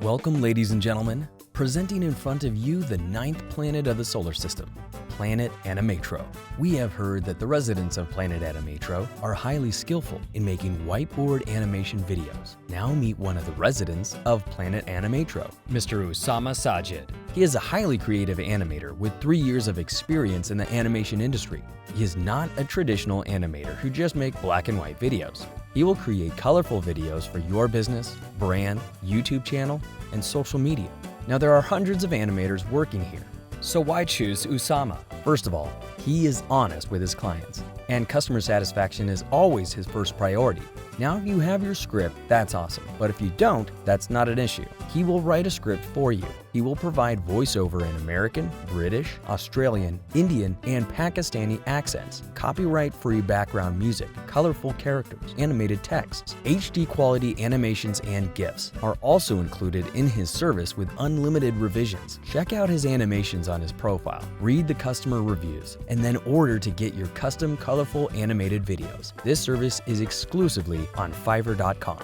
Welcome, ladies and gentlemen. Presenting in front of you the ninth planet of the solar system, Planet Animatro. We have heard that the residents of Planet Animatro are highly skillful in making whiteboard animation videos. Now meet one of the residents of Planet Animatro, Mr. Usama Sajid. He is a highly creative animator with 3 years of experience in the animation industry. He is not a traditional animator who just makes black and white videos. He will create colorful videos for your business, brand, YouTube channel, and social media. Now, there are hundreds of animators working here. So why choose Usama? First of all, he is honest with his clients, and customer satisfaction is always his first priority. Now, if you have your script, that's awesome. But if you don't, that's not an issue. He will write a script for you. He will provide voiceover in American, British, Australian, Indian, and Pakistani accents, copyright-free background music, colorful characters, animated texts. HD quality animations and GIFs are also included in his service with unlimited revisions. Check out his animations on his profile, read the customer reviews, and then order to get your custom colorful animated videos. This service is exclusively on Fiverr.com.